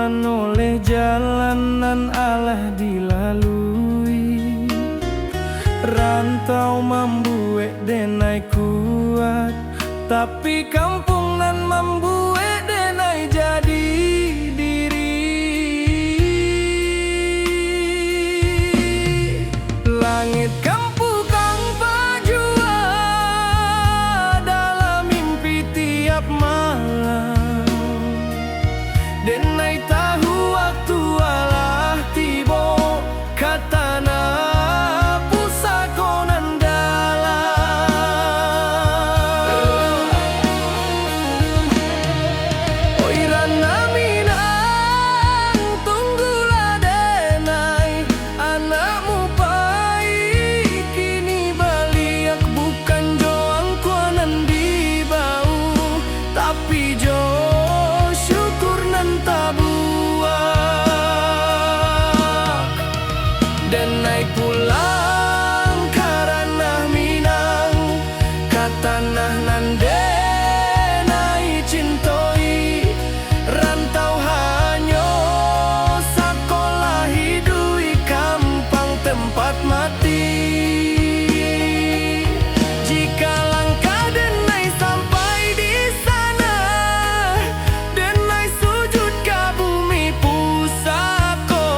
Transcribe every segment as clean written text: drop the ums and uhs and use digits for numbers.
Berjalan oleh jalanan alah dilalui, rantau membuat denai kuat, tapi kampung nan membuat denai jadi diri. Langit kampung kang pajua dalam mimpi tiap malam, denai tahu waktu alah tibo katana pusakonan dalam. Oi rana minang tunggulah denai, anakmu pai kini baliak, bukan joang kuanan di bau, tapi jo syukur nan tabuak. Denai pulang karena minang katanah nan denai cintoi, rantau hanyo sakolah hidui kampang tempat mati. Jika langkah denai sampai di sana, denai sujud ke bumi pusako,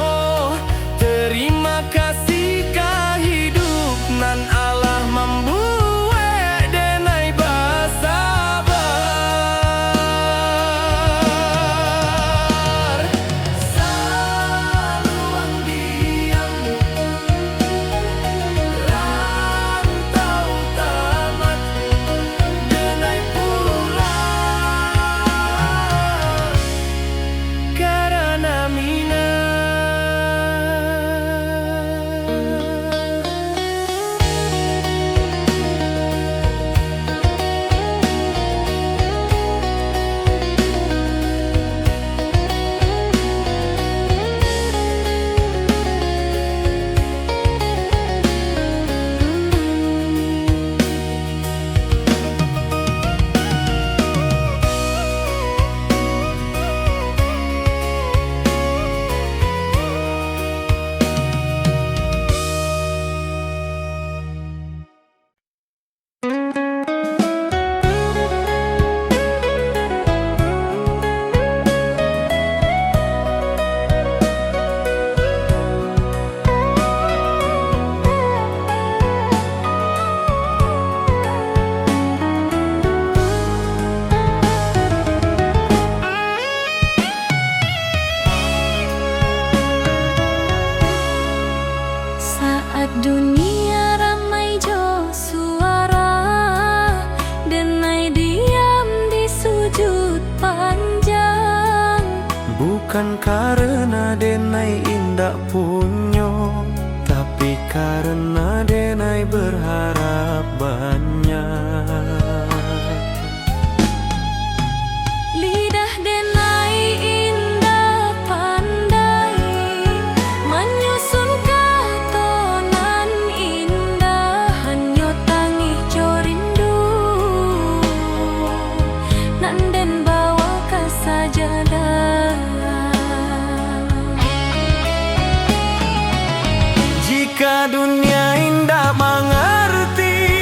terima kasih ke hidup nan Allah membuat denai bersabar. Saluang diam, rantau tamat, denai pulang karena minang. Saat dunia ramai jo suara, denai diam di sujud panjang. Bukan karena denai indak punyo, tapi karena denai berharap banyak. Lidah denai indah pandai menyusun katonan indah, hanyo tangih jo rindu nan den bawa ke sajadah. Jika dunia indah mengerti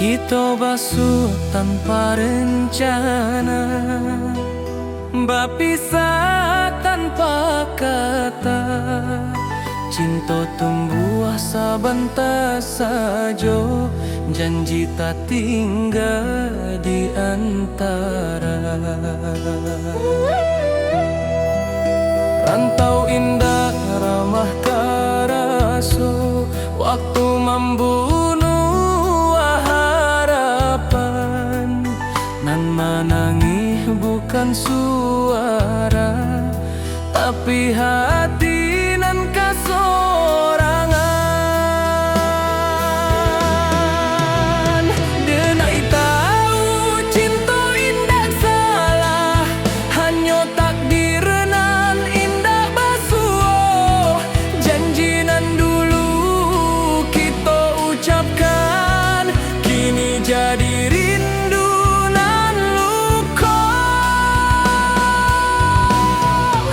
Kita basuh tanpa rencana, berpisah tanpa kata. Cinta tumbuh sebentar saja, janji tak tinggal di antara. Rantau indah ramah karasa, waktu membunuh harapan. Nan menangis bukan suara, tapi hati nan kasorangan. Denai tahu cinta indah salah, hanya takdir nan indah basuh. Janji nan dulu kita ucapkan, kini jadi rindu nan luka.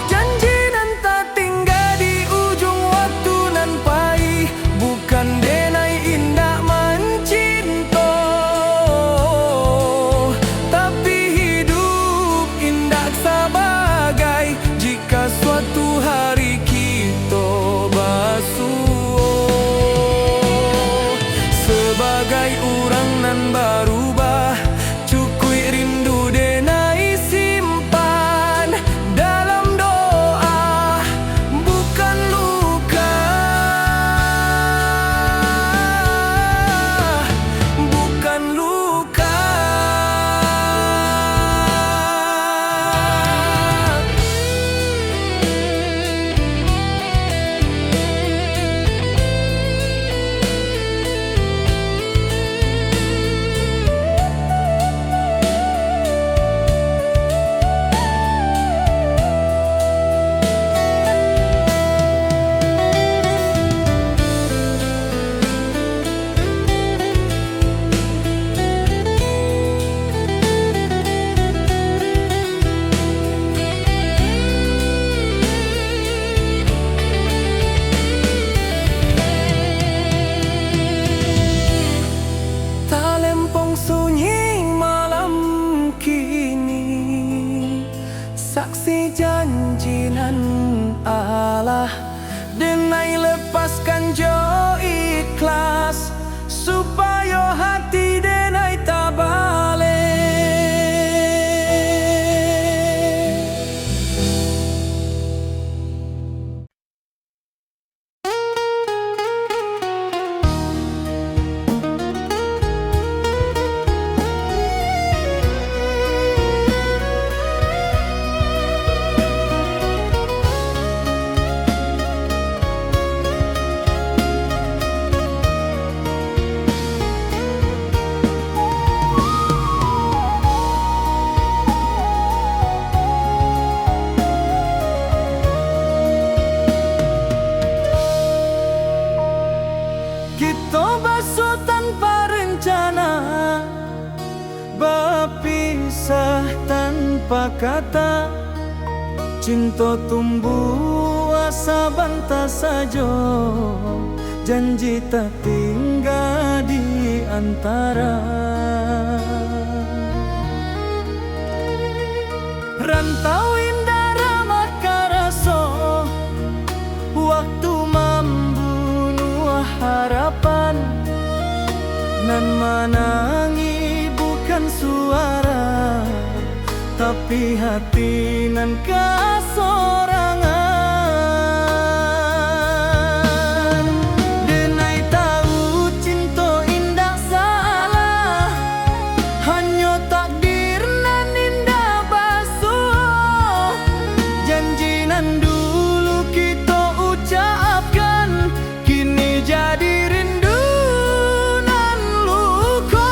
Janji nan tak tinggal di ujung waktu nan pahit, bukan denai indah mencinta, tapi hidup indah sebagai jika suatu hari kita basuh. Sebagai orang nan berubah, cukui rindu denai simpan dalam doa, bukan luka, bukan luka. Talempong sunyi malam kini, saksi janji nan Allah. Denai lepaskan jo ikhlas, supaya hati denai tak balik. Kita basuh tanpa rencana, berpisah tanpa kata. Cinta tumbuh asa bantah saja, janji tak tinggal di antara. Rantau indah ramah karasa, waktu membunuh harapan. Nan menangi bukan suara, tapi hati nan kasorangan. Denai tahu cinta indah salah, hanya takdir nan indah basuh. Janji nan dulu kita ucapkan, kini jadi rindu nan luka.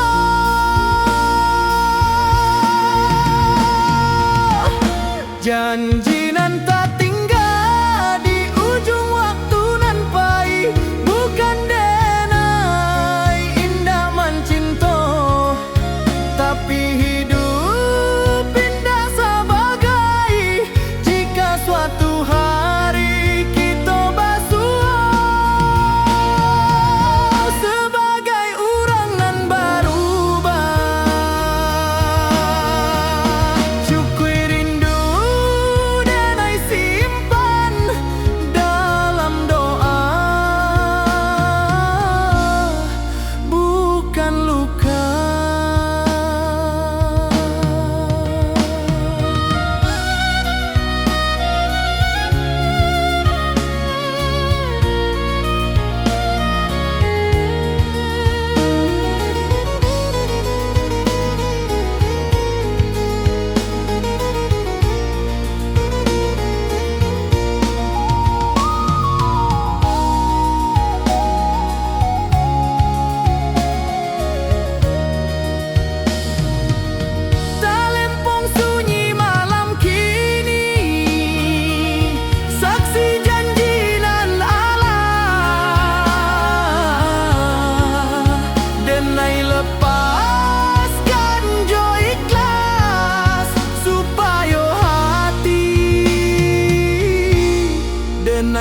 Janji nan tak tinggal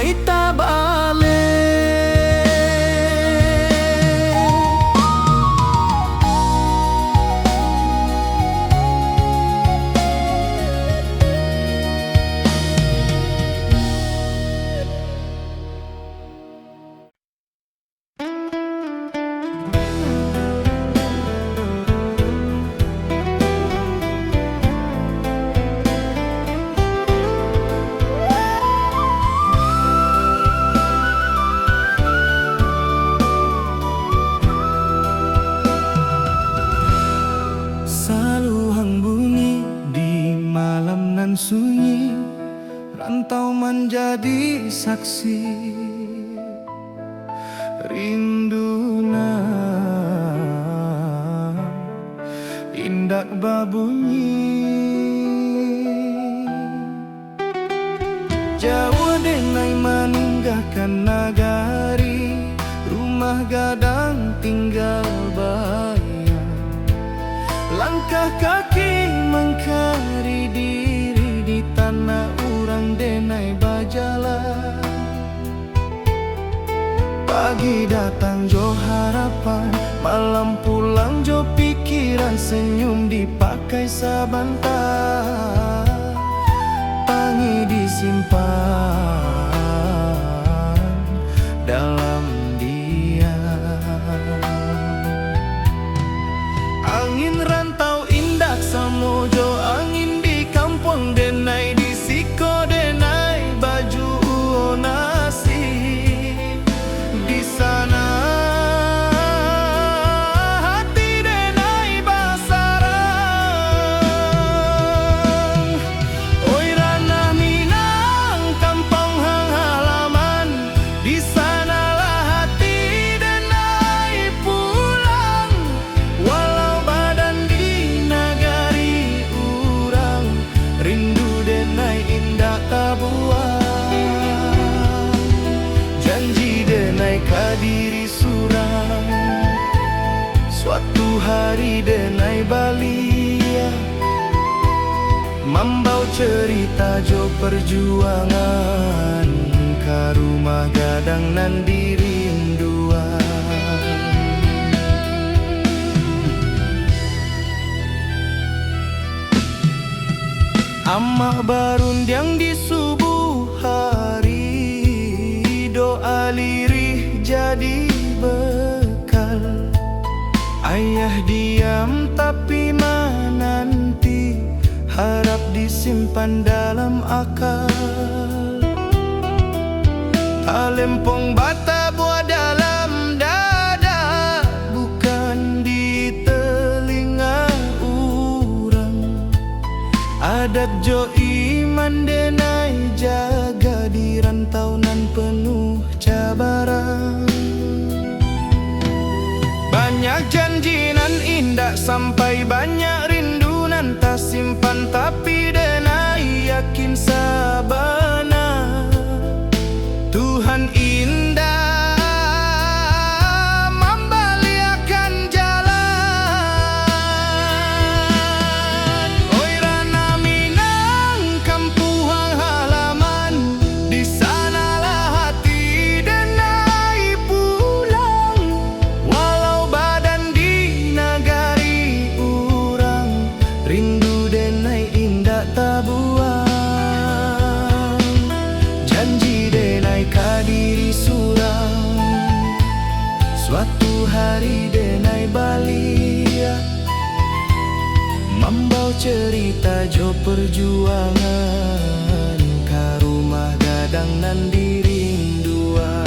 denai tabale. Saluhang bunyi di malam nan sunyi, rantau menjadi saksi rindu nan indak babunyi. Jauh denai meninggalkan nagari, rumah gadang tinggal bayang. Langkah kaki mengkari diri di tanah urang denai bajalan. Pagi datang jo harapan, malam pulang jo pikiran, senyum dipakai sabantar, pangi disimpan dalam diam. Angin rantau indak samojo, angin di kampung denai di siko denai baju nasi. Di sana hati denai basarang. Oi ranah Minang kampung hang halaman, di sanalah hati denai pulang. Walau badan di nagari urang, rindu denai indah tabuang. Janji denai kadiri surang, suatu hari denai balia, membau cerita jo perjuangan, ka rumah gadang nan dirinduan. Amah barundiang di subuh hari, doa lirih jadi bekal. Ayah diam tapi menanti, harap disimpan dalam akal. Talempong bata buah dalam dada, bukan di telinga urang. Adat jo iman denai jaga di rantau nan penuh cabaran. Banyak janji nan indah sampai banyak rindu nan tak simpan, tapi denai yakin sabana Tuhan indah membaliakan jalan. Oi ranah Minang kampung halaman, di sanalah hati denai pulang. Walau badan di nagari urang, rindu denai indah tabuang. Janji denai kadiri surang, suatu hari denai balia, membau cerita jo perjuangan, ka rumah gadang nan dirinduan.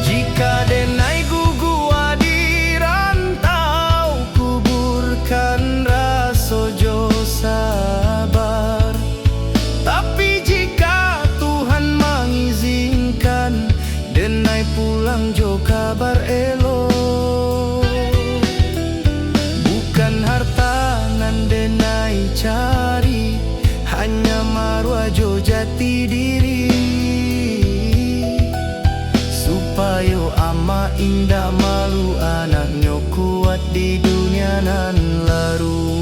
Jika denai gugua di rantau, kuburkan raso jo sabar. Tapi jika Tuhan mengizinkan, denai pulang jo kabar elok. Bukan harta nan denai cari, hanya marwah jo jati diri. Supaya ama indah malu anaknya kuat di dunia nan laru.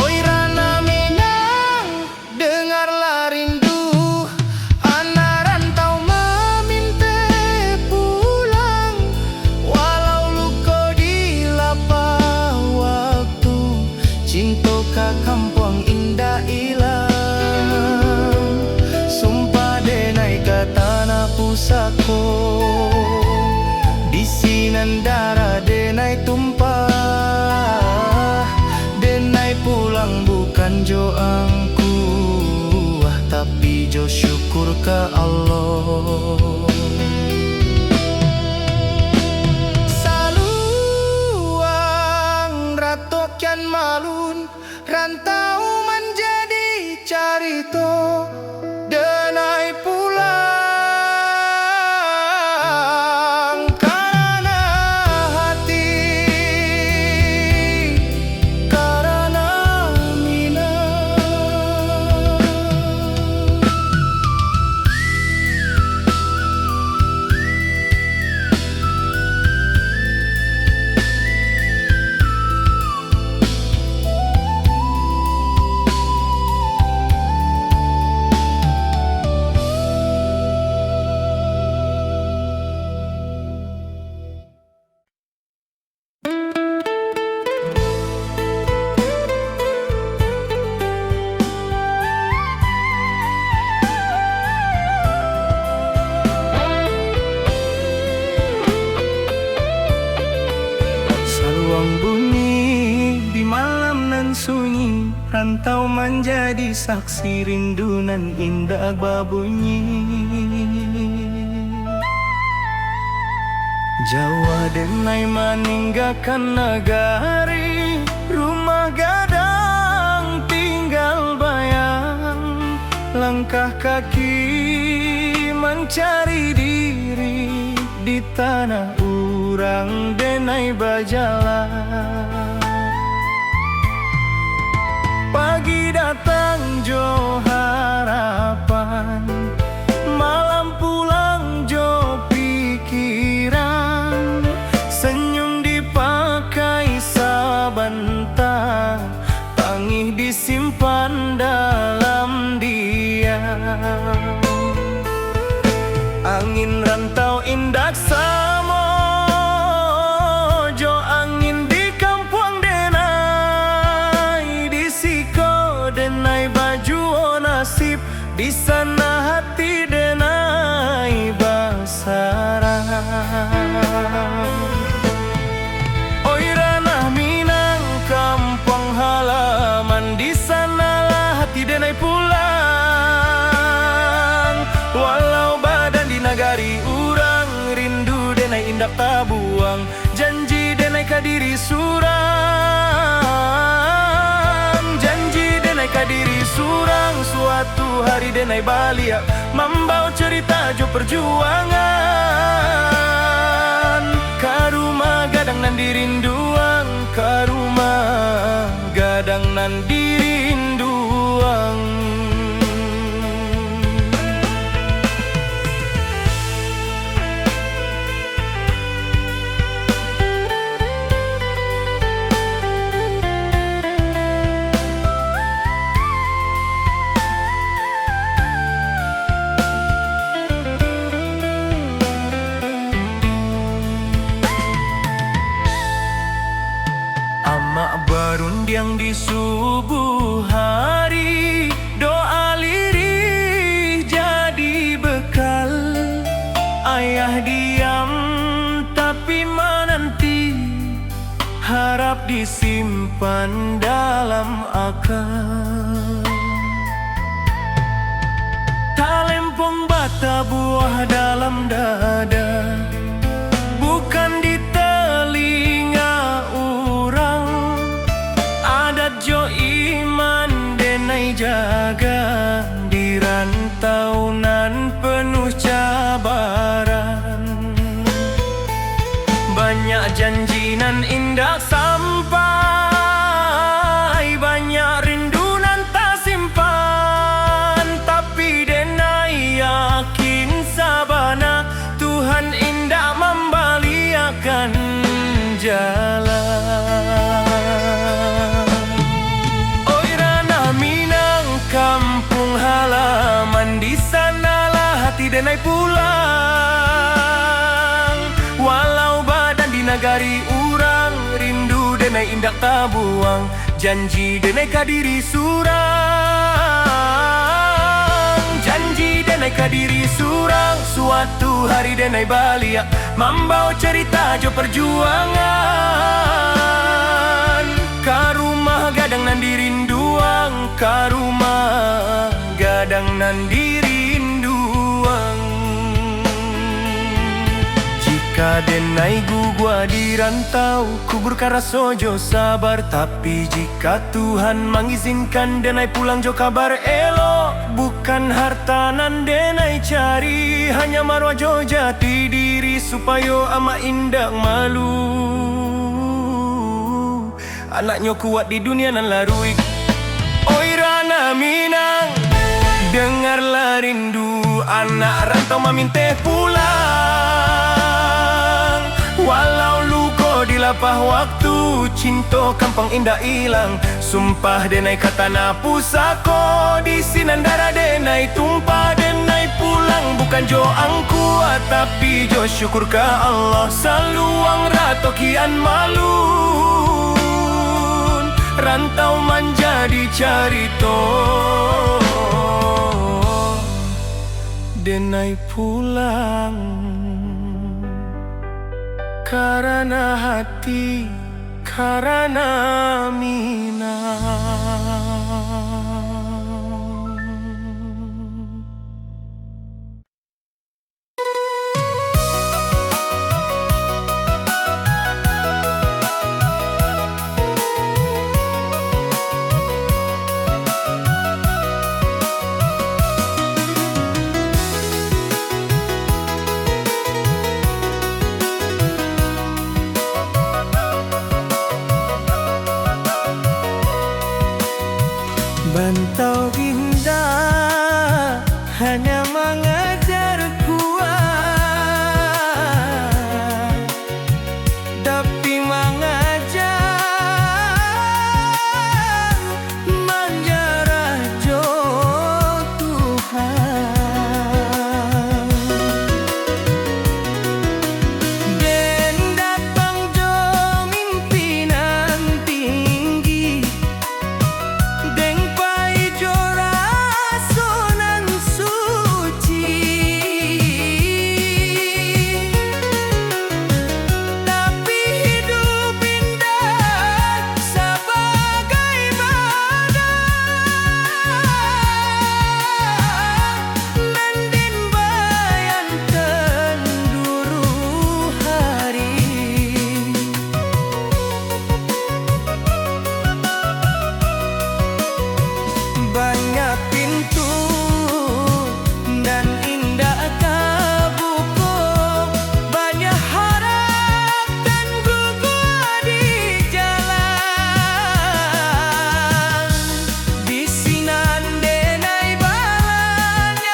Oi ranah Minang jo syukur ka Allah. Saluang ratokan malun rantau menjadi carito denai pulang karena hati karena minang. Saluang bunyi di malam nan sunyi, rantau menjadi saksi rindu nan indah babunyi. Jawa denai meninggalkan negari, rumah gadang tinggal bayang, langkah kaki mencari diri di tanah urang denai bajalan. Pagi datang jo harapan, malam pulang jo pikiran, senyum dipakai sabentar, tangih disimpan dalam diam. Angin rantau indak samo jo angin di kampung denai, di siko denai baju o nasib, di sana hati denai basarang. Oi ranah Minang kampung halaman, di sanalah hati denai pulang. Walau badan di nagari urang, rindu denai indak tabuang, janji denai kadiri surang. Janji denai kadiri surang, suatu hari denai balia, membawa cerita jo perjuangan. Karuma gadang nan dirinduang, karuma gadang nan dirinduang. Amak barundiang di subuh hari, doa lirih jadi bekal. Ayah diam tapi menanti, harap disimpan dalam akal. Talempong bata buah dalam dada, bukan di telinga urang. Adat jo iman denai jaga, di rantau nan penuh cabaran. Banyak janji nan indah sampai, banyak rindu nan tak simpan, tapi denai yakin sabana Tuhan indah membaliakan jalan. Oi ranah Minang kampung halaman, di sanalah hati denai pulang. Walau badan di nagari urang, rindu denai indak tabuang, janji denai kadiri surang. Janji denai kadiri surang, suatu hari denai balia, membawa cerita jo perjuangan. Karumah gadang nan dirinduang, karumah gadang nan diri Kadenai gua di rantau, kuburkan rasojo sabar. Tapi jika Tuhan mengizinkan denai pulang jo kabar elo. Bukan harta nan denai cari, hanya marwah jo jati diri, supaya ama indak malu. Anaknya kuat di dunia nan larui. Oi Rana Minang, dengarlah rindu anak rantau maminte pulang. Walau luko di lapah waktu, cinta kampung indah hilang. Sumpah denai kata na pusako, di sinandara denai tumpah denai pulang. Bukan jo angku tapi jo syukur ke Allah. Saluang rato kian malun, rantau menjadi carito. Denai pulang karena hati, karena Minang. Bantau indah hanya mengajar kuat, tapi mengajar menjarah jo Tuhan. Den datang jo mimpinan tinggi, deng banyak pintu dan indah kabuku, banyak harap dan gugur di jalan. Bisinan denai balanyar,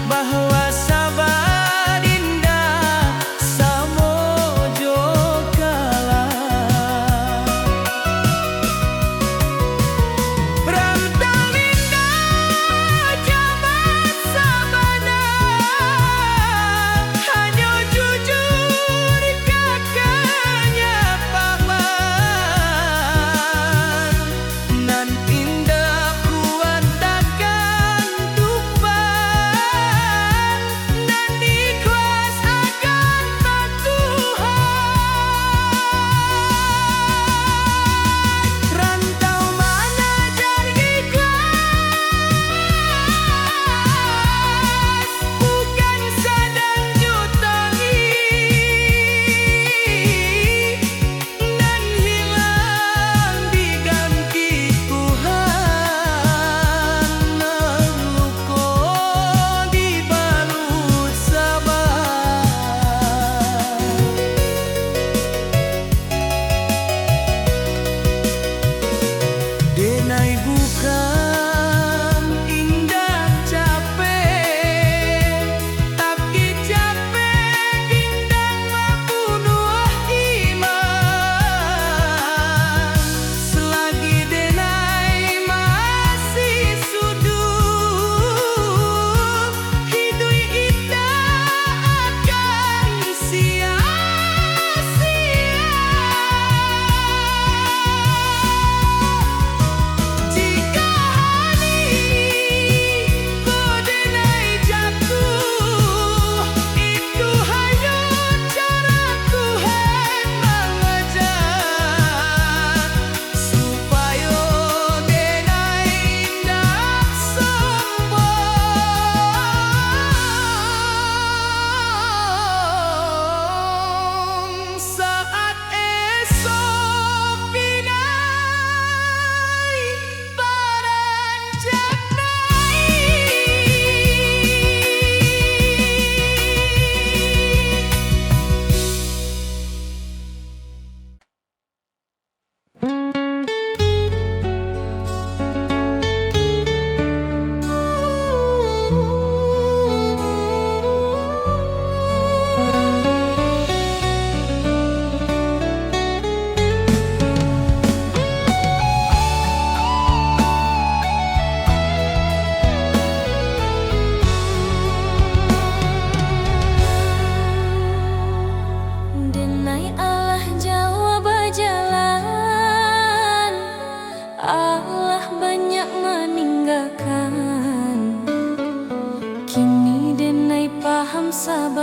bahwa sabar indah samojo kalah. Denai bukan indah capek, tapi capek indah membunuh iman. Selagi denai masih sudut, hidup indah akan sia-sia. Jika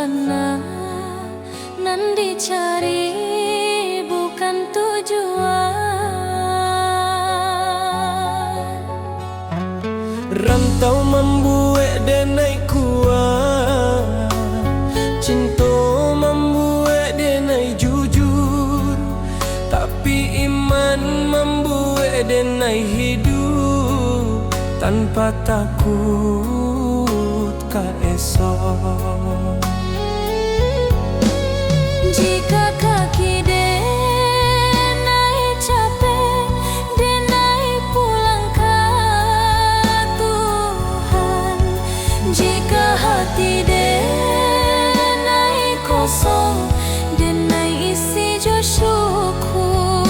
sabana nan dicari bukan tujuan. Rantau membuat denai kuat, cinta membuat denai jujur, tapi iman membuat denai hidup tanpa takut ka esok. Jika kaki denai capek, denai pulang ke Tuhan. Jika hati denai kosong, denai isi jo syukur.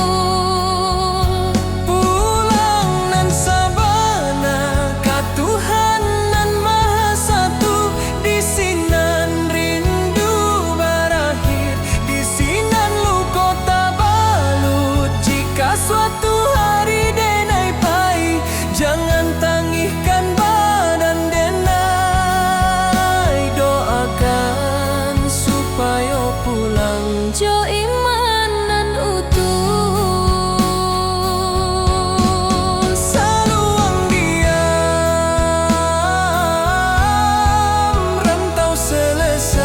Pulang nan sabana ka Tuhan nan Maha Satu, di sinan rindu berakhir, di sinan luka tabalut. Jika suatu hari denai pai, jangan tangihkan badan denai, doakan supaya pulang Jo iman nan utuh. saluang diam, rantau selesai.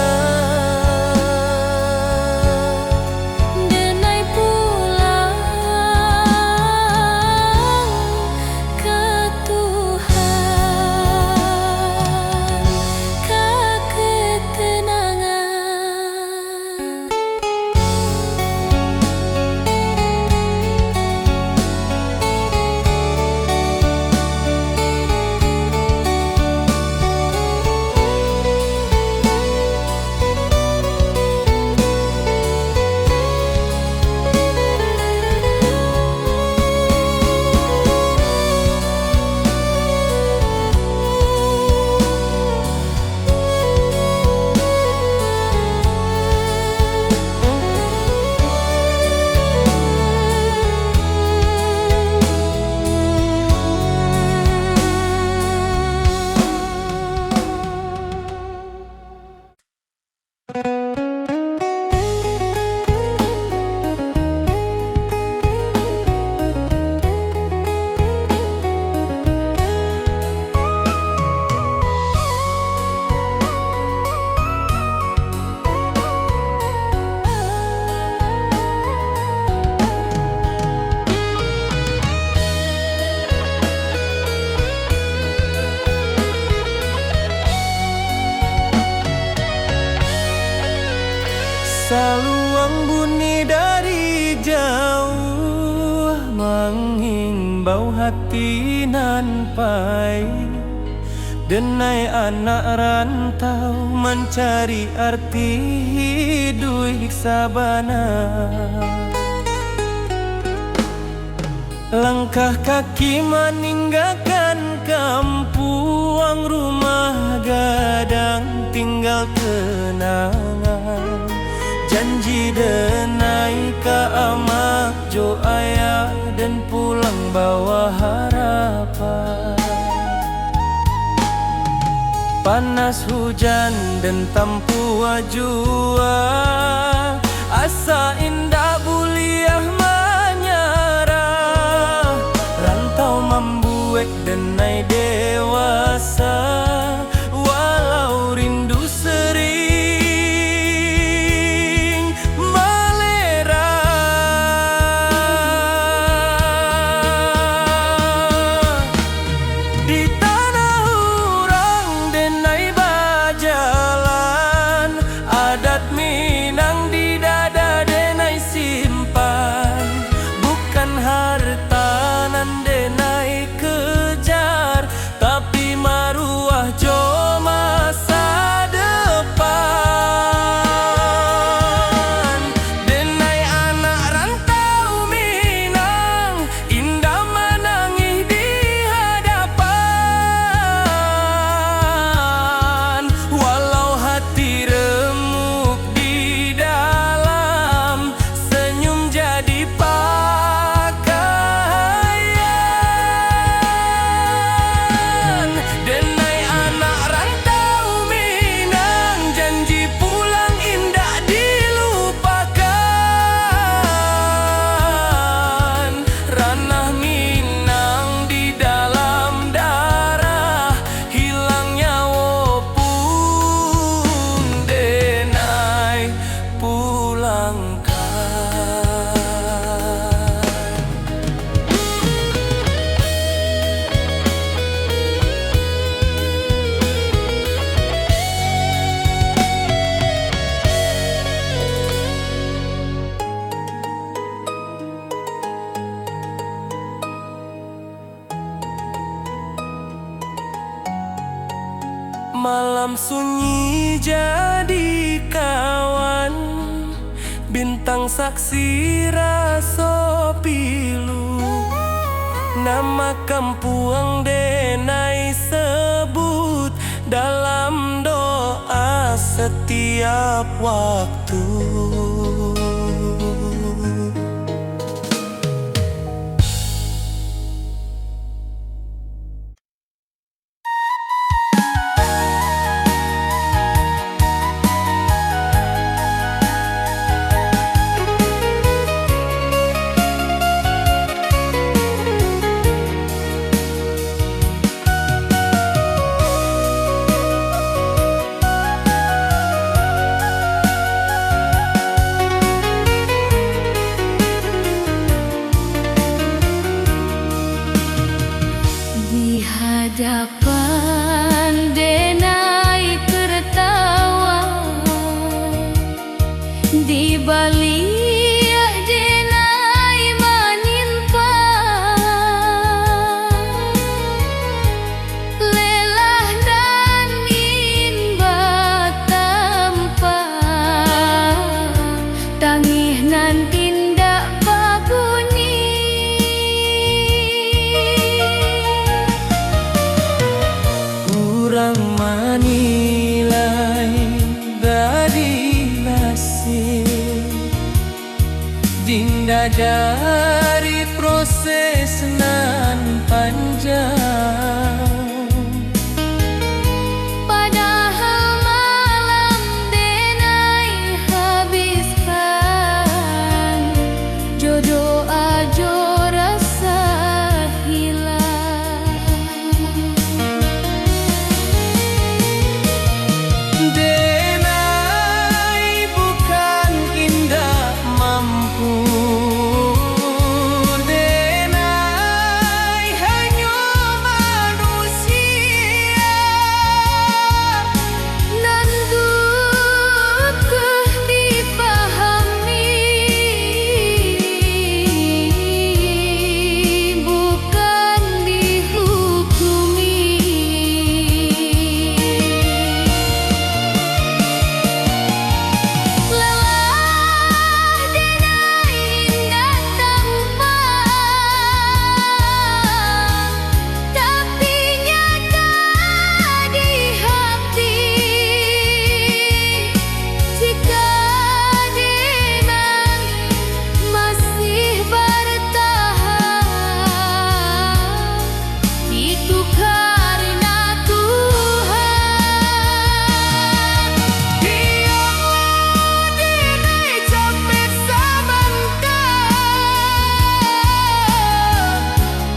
Denai pulang ke Tuhan, ke ketenangan. Saluang bunyi dari jauh, menghimbau hati nan pai. Denai anak rantau mencari arti hidup sabana. Langkah kaki meninggalkan kampung, rumah gadang tinggal kenangan. Janji denai ka amak jo ayah, dan pulang bawa harapan. Panas hujan dan tampu jua, asa indah buliah menyerah. Rantau membuat denai dewasa, walau rindu sering melera. Di tanah urang denai bajalan, adat Minang di dada denai simpan. Bukan harta nan denai kejar, tapi maruah jo masa depan. Denai anak rantau Minang, indah menangis di hadapan. Malam sunyi jadi kawan, bintang saksi raso pilu. Nama kampung denai sebut dalam doa setiap waktu. Hadapan denai tertawa, di balik denai menimpa. Lelah dan inba tanpa tangih nan tindak paguni. Kurang manilai dari nasib, dinda dari proses nan panjang. Padahal malam denai habiskan, jodoh ajo rasa hilang. Denai bukan indah mampu, denai hanya manusia. Nandukah dipahami, bukan dihukumi. Lelah denai indah tampak, tapi nyata di hati. Jika denai masih bertahan, itu karena Tuhan. Biarlah denai capek sebentar,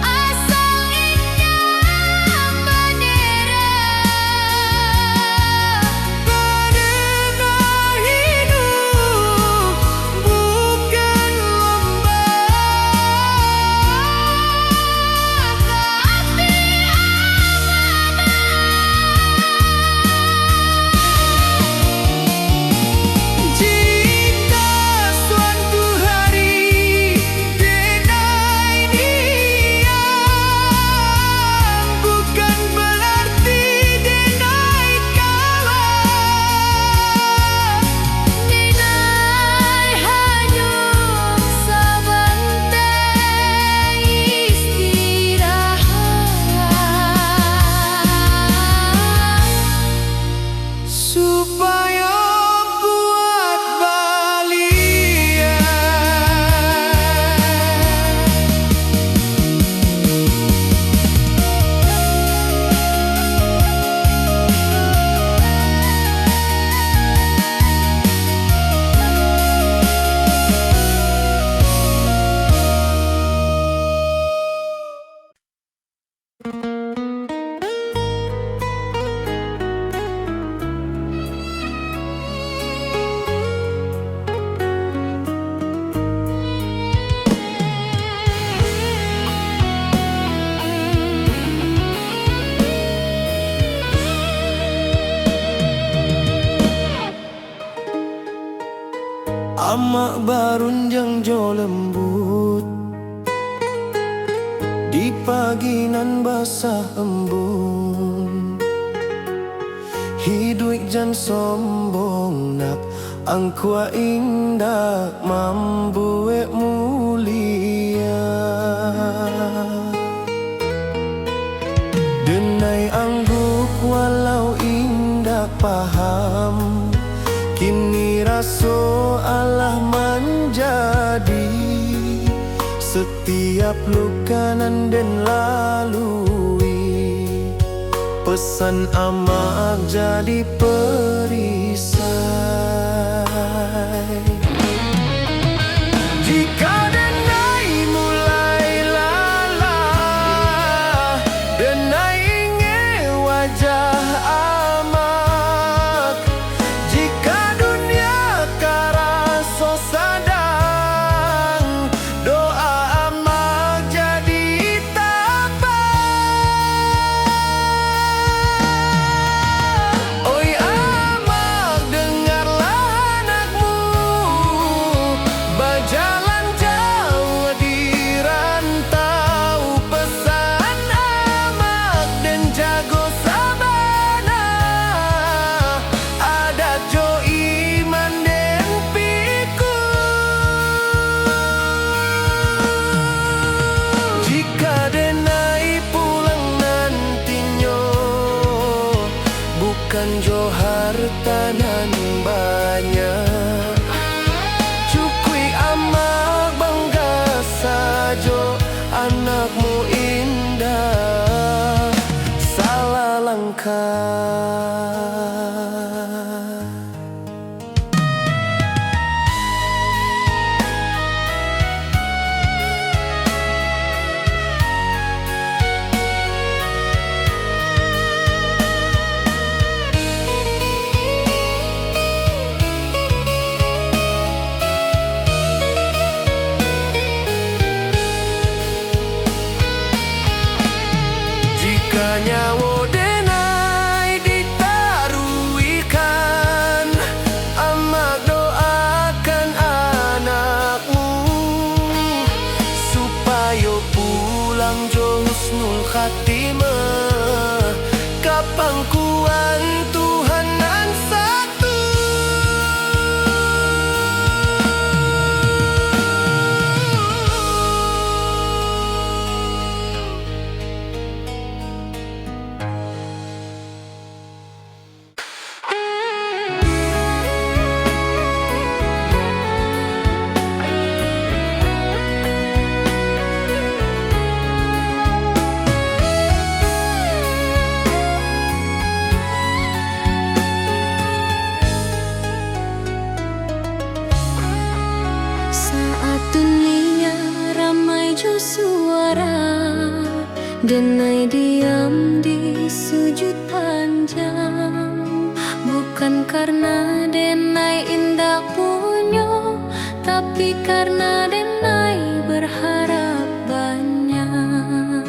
Asal indah bendera, karena hidup bukan lomba. tapi Jika suatu hari denai diam, bukan berarti denai kalah. denai hanya sebentar istirahat, Supaya kuat balian. Amak barunjang jo lembut, di pagi nan basah embun. Hidup jan sombong nak angkua indah mambuek mulia. Denai angguk walau indah paham, kini raso Allah menjadi setiap lukanan dan lalui. Pesan amak jadi perisai. Jika denai mulai lalah, denai ingin wajah amak. Jika dunia karaso sadang, doa amak jadi tabah. Oi amak, dengarlah anakmu berjalan jauh di rantau. Pesan amak dan jago sabana, adat jo iman den piku. Jika denai pulang nantinya, bukan jo harta nan banyak. Cukui amak bangga sajo, anakmu indah salah langkah. Jika nyawa denai ditaruikan, amak doakan anakmu supaya pulang jo husnul khatimah. Kapangkuan Tuhan nan satu. Saat dunia ramai jo suara, denai diam di sujud panjang. Bukan karena denai indah punya, tapi karena denai berharap banyak.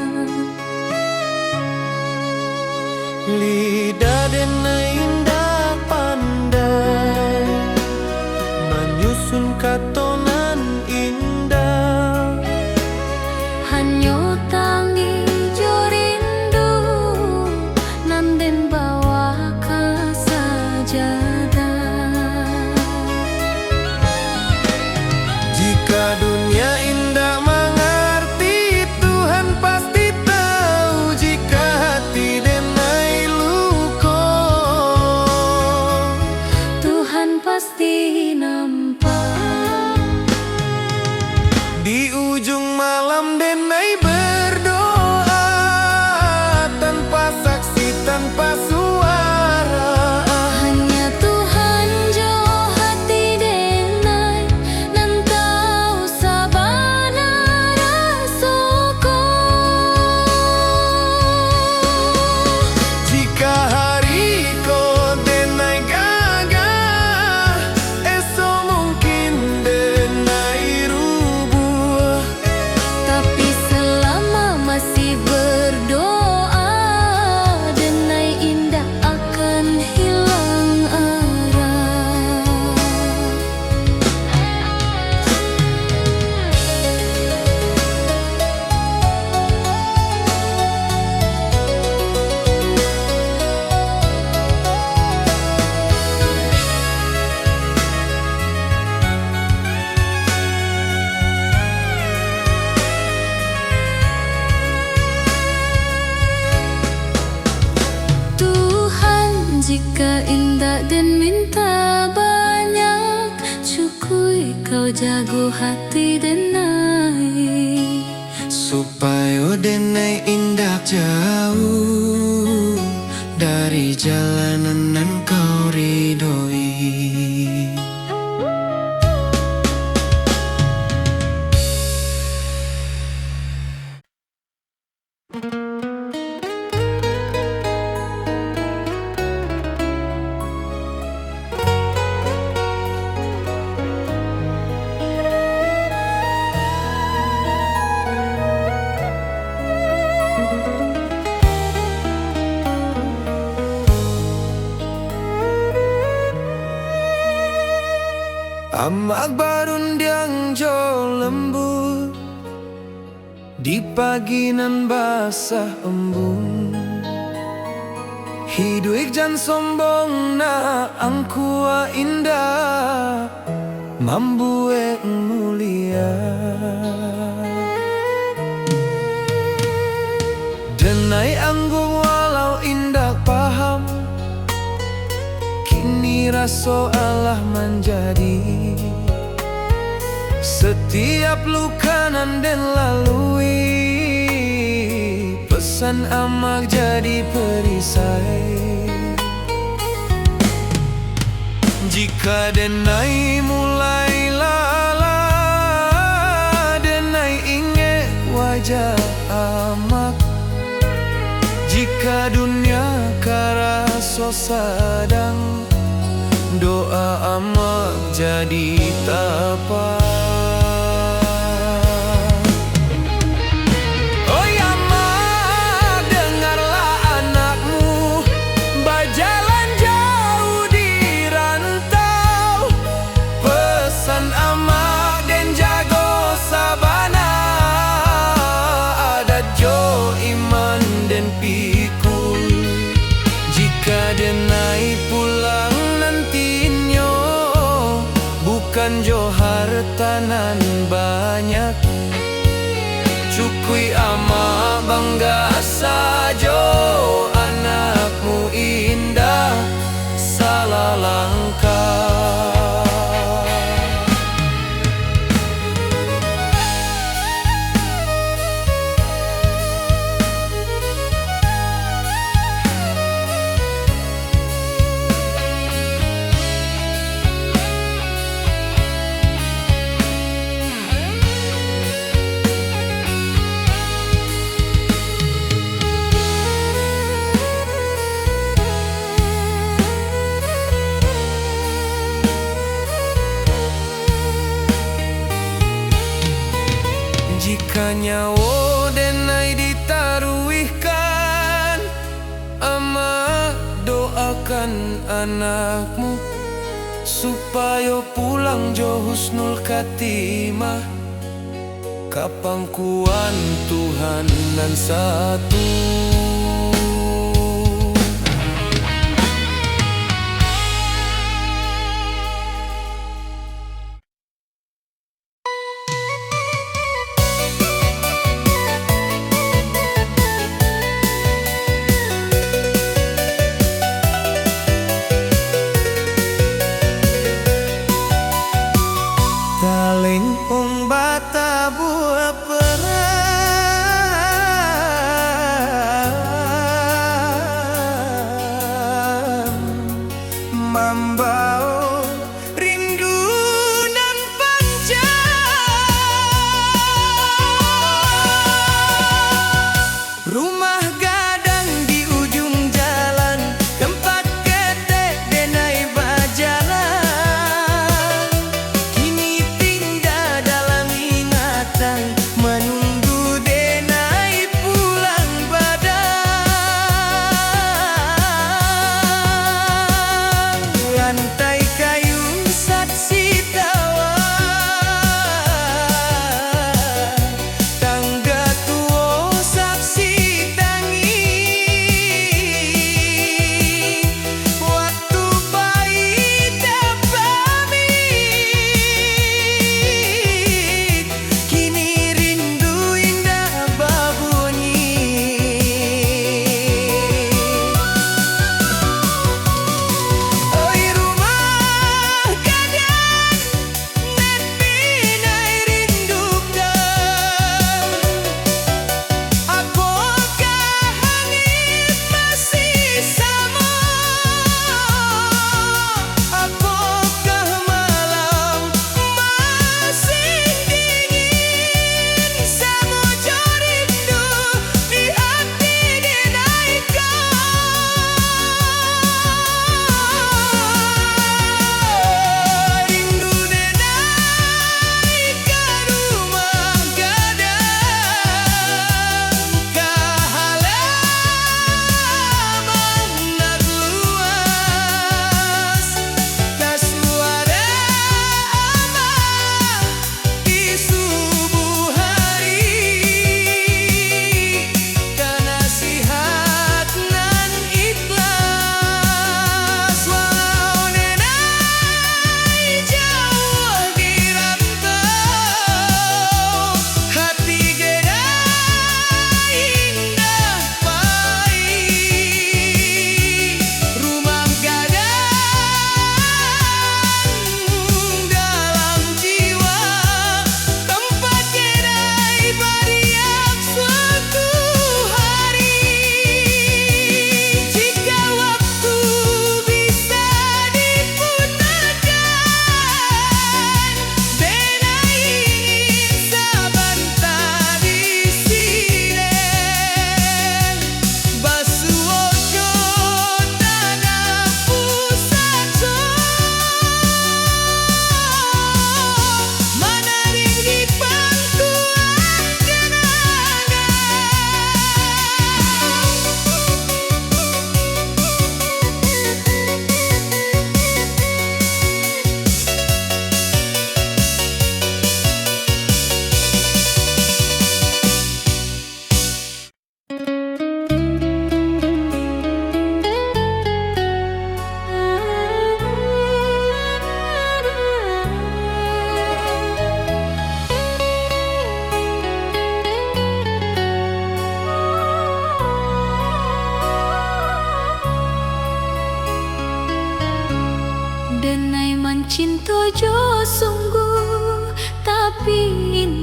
Lidah denai indah pandai menyusun katonan indah. Hanyo tangi jo rindu, nanden bawa ke sajadah. Jika dunia indah mengerti, Tuhan pasti tahu. Jika hati denai luka, Tuhan pasti nampak. Jika indah dan minta banyak, cukui kau jago hati denai. Supaya denai indah jauh dari jalanan nan kau ridhoi. Amak barundiang jo lembut di pagi nan basah embun. Hidup jan sombong na angkua indah mambue mulia. Denai anggung walau indah paham, kini raso Allah menjadi. Setiap luka nan den lalui, pesan amak jadi perisai. Jika denai mulai lala, denai ingat wajah amak. Jika dunia karaso sadang, doa amak jadi tapak. Oi amak, dengarlah anakmu berjalan jauh di rantau. Pesan amak dan jago sabana, adat jo iman dan pikul. Jika denai pulang nantinya, bukan jo hartanan banyak. Cukui ama bangga sajo, anakmu indah salah langkah. Jika nyawa denai ditaruhkan, ama doakan anakmu supaya pulang jo husnul khatimah. Kapangkuan Tuhan nan satu. Talingkung bata buah perang,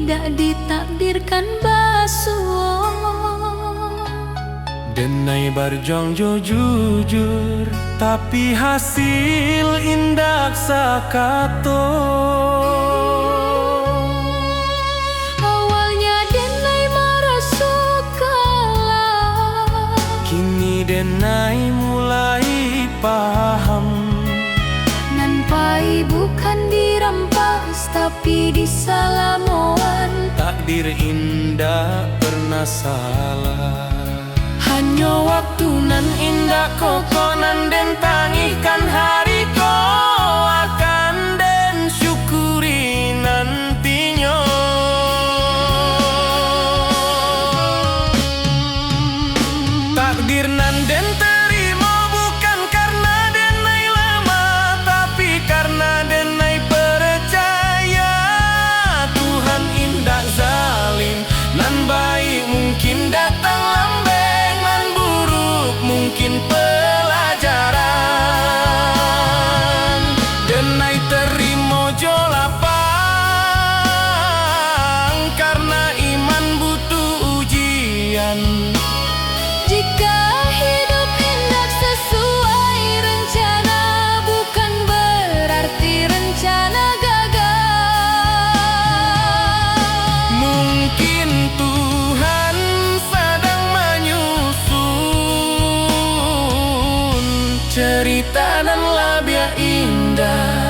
tidak ditakdirkan basuh. Denai berjuang jujur, tapi hasil indak sakato. Awalnya denai merasa kalah, Kini denai mulai paham. Nampai bukan dirampas tapi disalamoan. Takdir indah pernah salah. Hanya waktu nan indah kokonan den tangihkan hari ko akan den syukuri nantinya. Takdir nan den terima bukan karena denai lemah, tapi karena denai percaya Tuhan indah zalim. Nan baik mungkin datang lambeng, nan buruk mungkin pelajaran. Denai terima jo lapang karena iman butuh ujian. Jika hidup hendak sesuai rencana, bukan berarti rencana gagal. Mungkin Tuhan sedang menyusun cerita dan labia indah.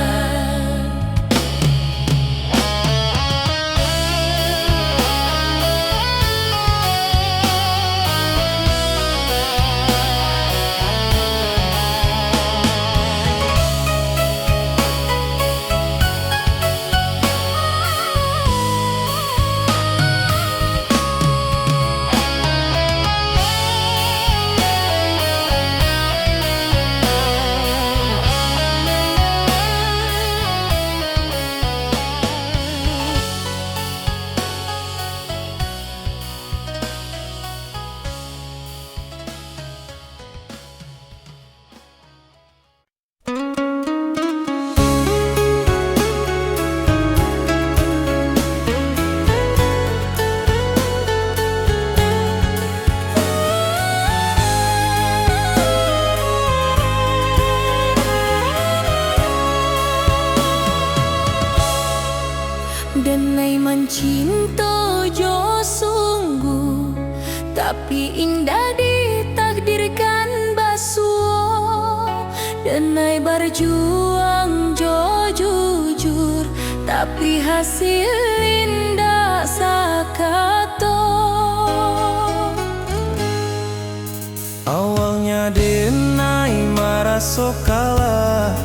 Denai mencinta jo sungguh, tapi indah ditakdirkan basuh. Denai berjuang jo jujur, tapi hasil indah sakato. Awalnya denai merasa kalah,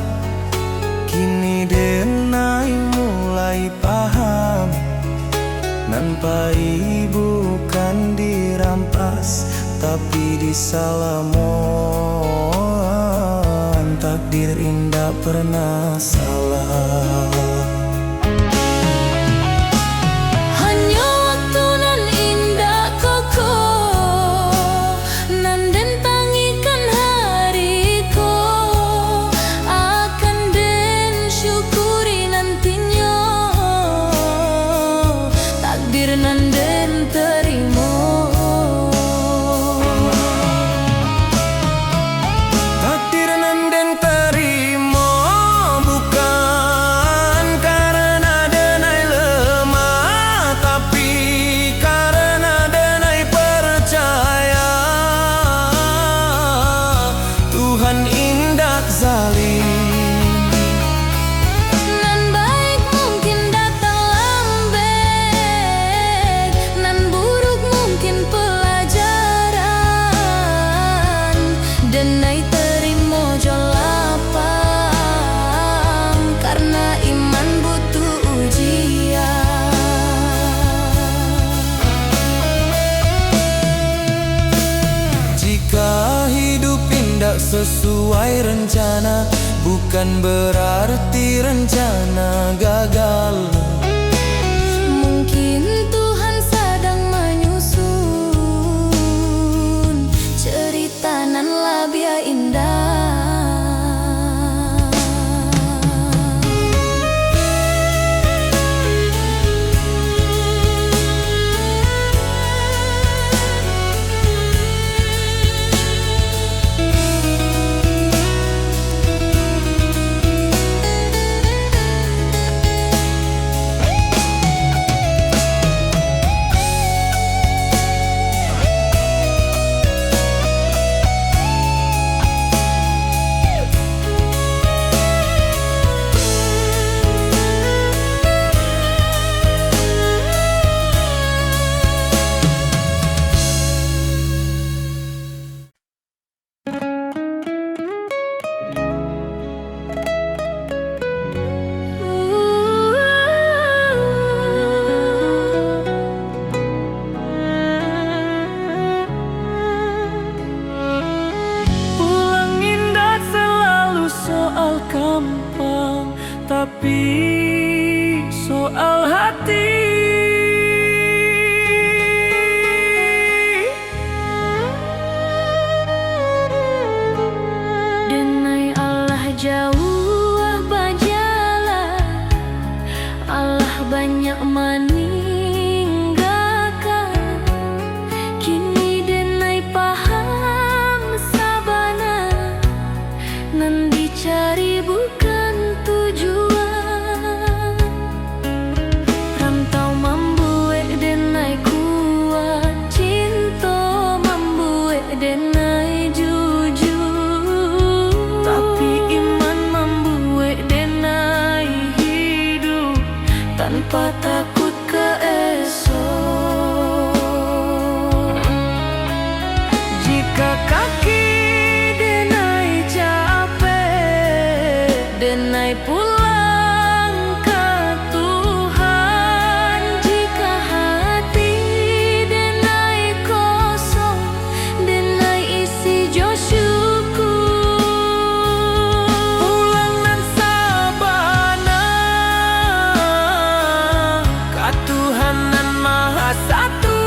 kini denai mulai paham. Nampai bukan dirampas tapi disalamoan. Takdir indah pernah salah. Hanya waktu nan indah kokoh, nan den tangikan hariku akan den syukuri nantinya. Takdir nan den terima, Takdir nan den terima bukan karena denai lemah, tapi karena denai percaya Tuhan indah zalim. nan baik mungkin datang lambek, nan buruk mungkin pelajaran. Denai terima jo lapang karena iman butuh ujian. Jika hidup indah sesuai rencana, bukan berarti rencana gagal. Mungkin Tuhan sedang menyusun cerita nan labia indah. gampang, tapi soal hati. Denai Allah jauh bajala, Allah banyak meninggalkan. Kini denai paham sabana, nan dicari bukan tujuan. Rantau membuat denai kuat, cinta membuat denai jujur. Tapi iman membuat denai hidup tanpa takut ke esok. Jika kaki denai capek, denai pulang ke Tuhan. Jika hati denai kosong, denai isi jo syukur. Pulang nan sabana ka Tuhan nan Maha Satu.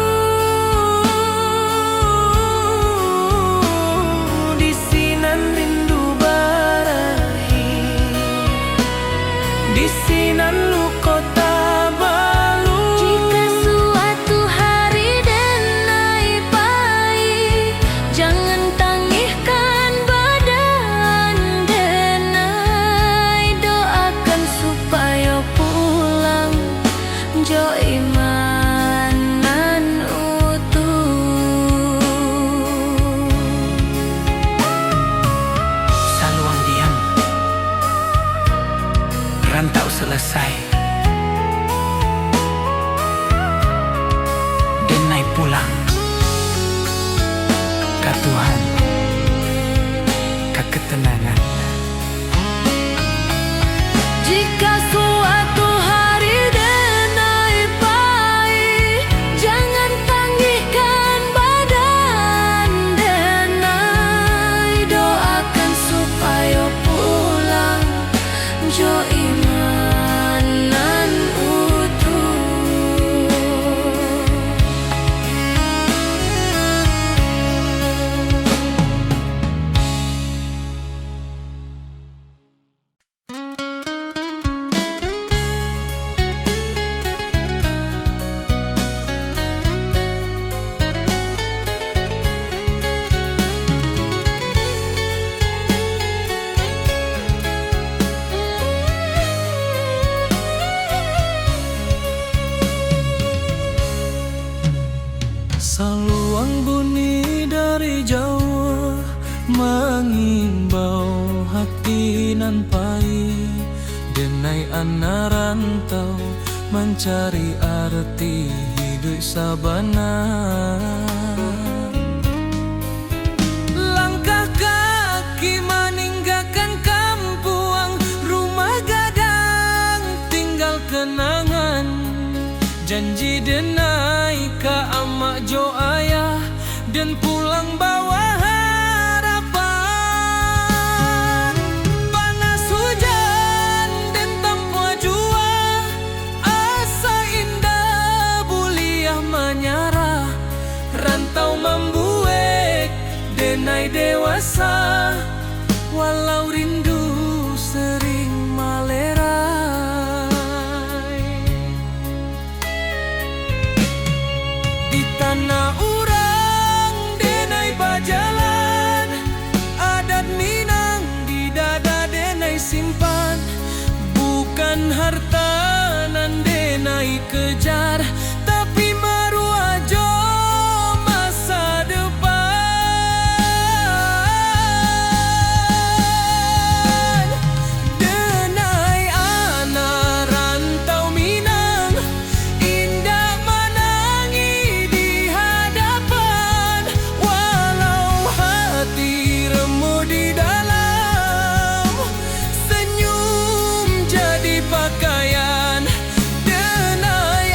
Di sinan rindu barahi, di sinan luka tabalu. Jika suatu hari denai pahit, jangan tangihkan badan denai. Doakan supaya pulang jo imanan utuh. Saluang diam, rantau selesai, denai pulang ka Tuhan, ka ketenangan. Jika suatu hari denai pahit, jangan tangihkan badan denai. Doakan supaya pulang jo imanan utuh. Saluang bunyi dari jauh mengimbau hati nan pahit. Denai anak rantau mencari arti hidup sabana. Langkah kaki meninggalkan kampung, rumah gadang tinggal kenangan. Janji denai ka amak jo ayah, dan pulang bawa harapan. Panas hujan dan tanpa jua, asa indah buliah menyarah. Rantau membuat denai dewasa, walau rindu sering malerai. Di tanah urang denai bajalan, adat Minang di dada denai simpan. Bukan harta nan denai kejar, tapi maruah jo masa depan. Denai anak rantau Minang, indah menangi di hadapan. Walau hati remu di dalam, senyum jadi pakaian. Denai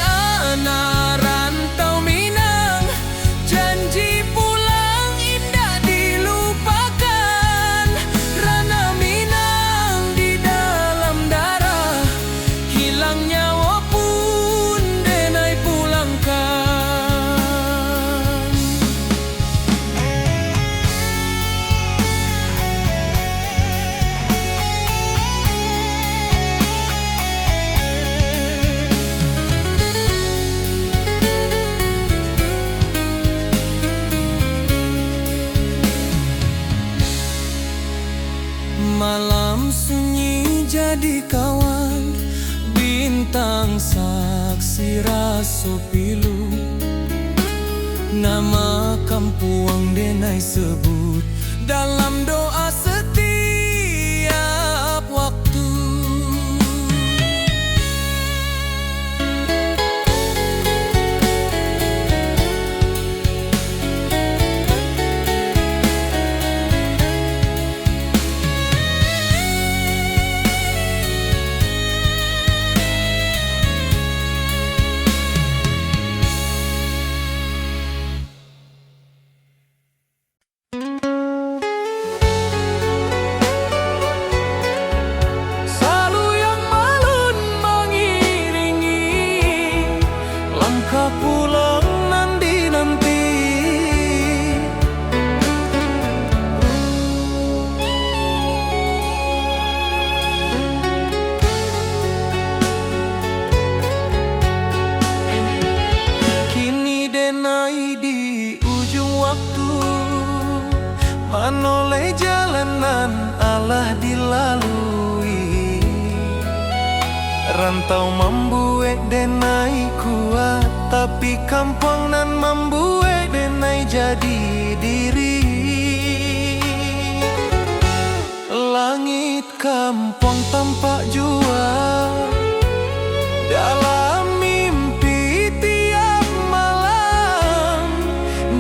Malam sunyi jadi kawan, bintang saksi raso pilu. Nama kampuang denai sebut dalam doa setiap waktu. Pulang nanti-nanti, kini denai di ujung waktu, manoleh jalanan Allah dilalui. Rantau membuat denai kuat, tapi kampung nan membuat denai jadi diri. Langit kampung tampak jua dalam mimpi tiap malam.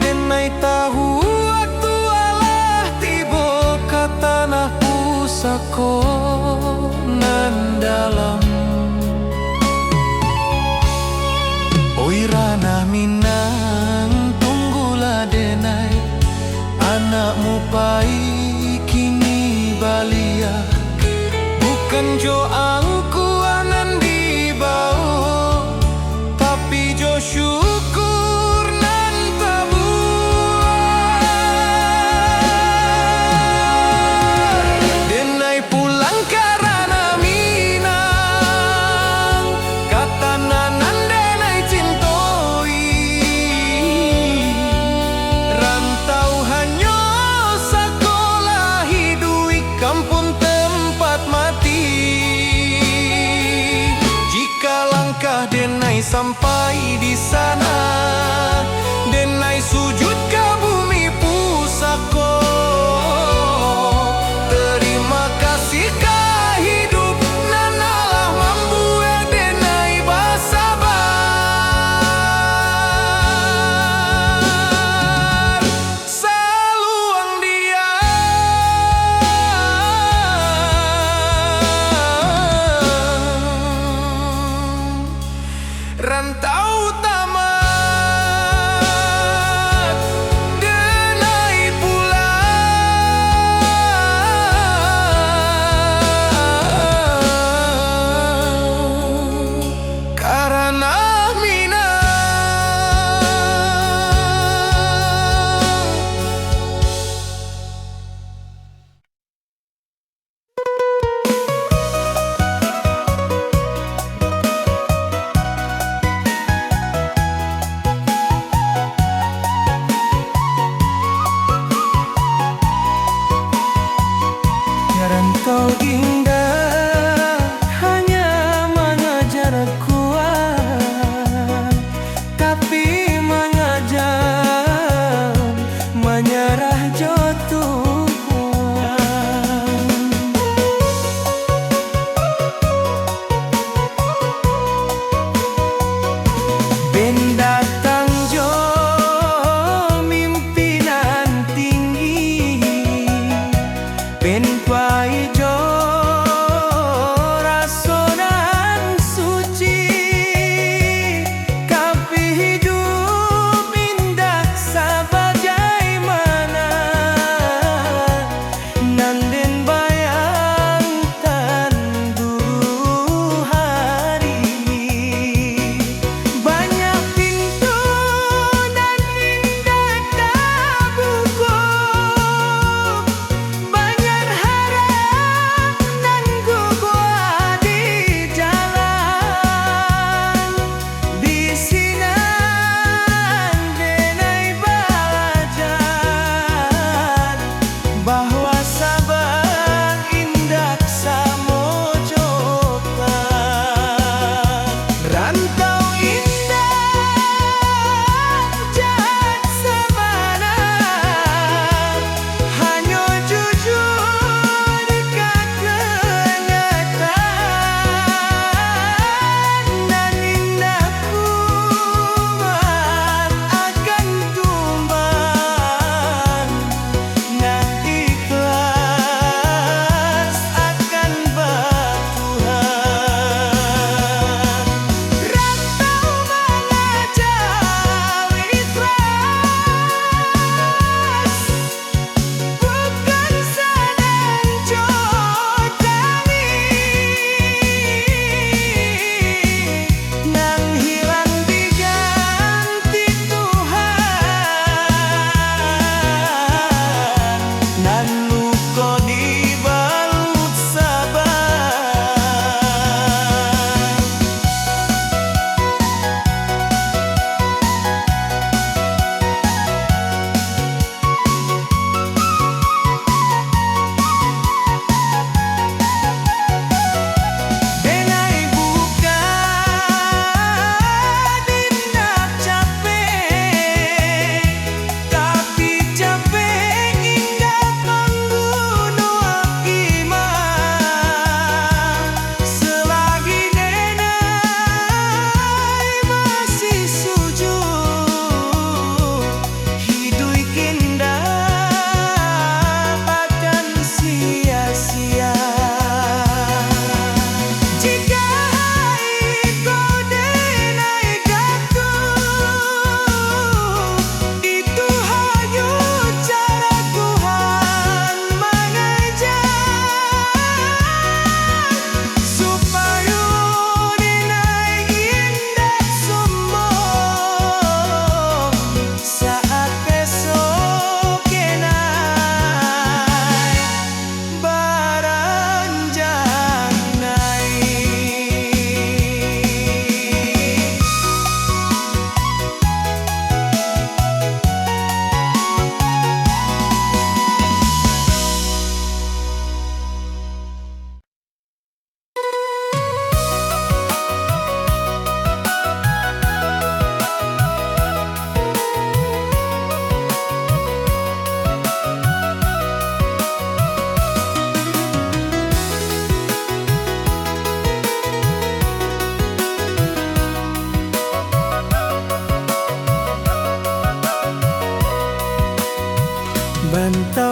Denai tahu waktu Allah tiba ke tanah pusako nan dalam. Oi ranah Minang, tunggulah denai, anakmu pai kini balia. Bukan jo angku anan di bawah, tapi jo syukur nan tabuai. Denai pulang ke ranah Minang, kata nanan kampung tempat mati.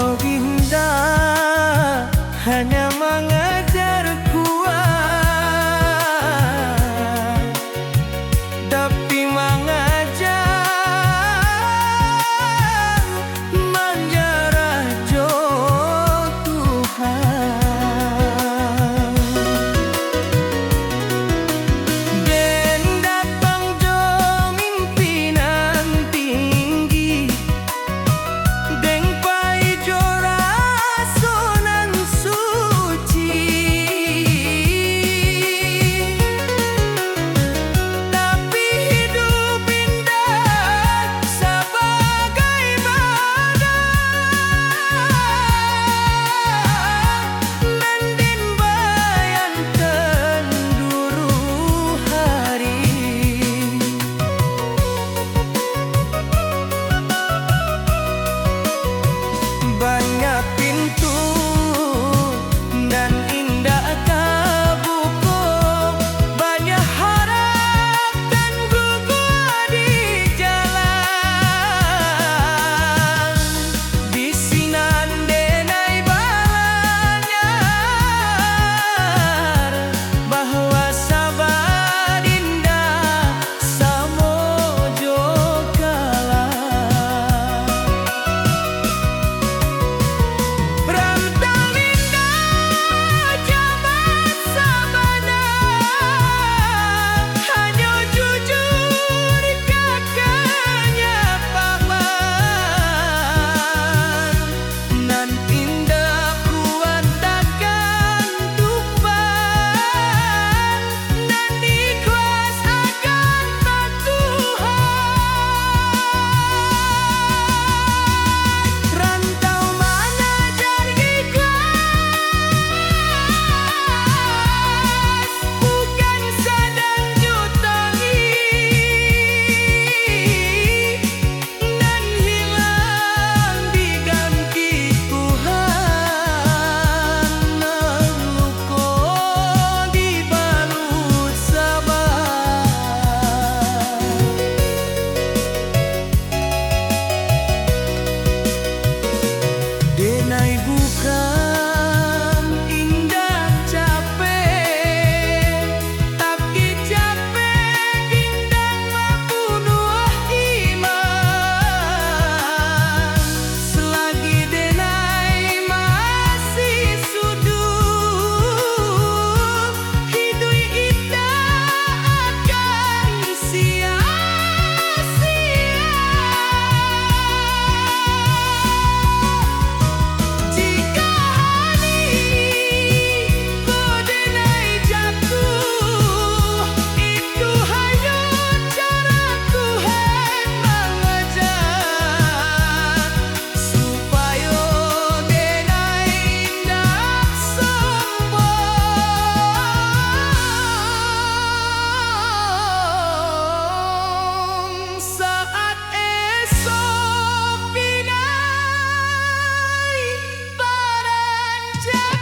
Oh indah, hanya mengejar kuat, tapi mengajar menjarah jo Tuhan. Den datang jo mimpinan tinggi, deng pai jo rasonan suci, tapi hidup indah sebagai badan, mending bayangkan dulu hari. Banyak pintu dan indah kabuku, banyak harap dan gugur di jalan. Bisinan denai balanyar bahwa sabar indah samojo kalah. Rantau indah jaman sabana, hanya jujur kakaknya paman. Nan indah kuat takkan tumpah, nan ikhlas akan Tuhan. Rantau mengajar ikhlas, bukan sedang jutangi, dan hilang diganti Tuhan. Luko dibalut sabar. Denai bukan indah capek, tapi capek indah membunuh iman. Selagi denai masih sudut, hidup indah akan sia-sia. Jika hari denai jatuh, itu hanya cara Tuhan mengajar, supaya denai indah sombong saat esok pinai paranjak.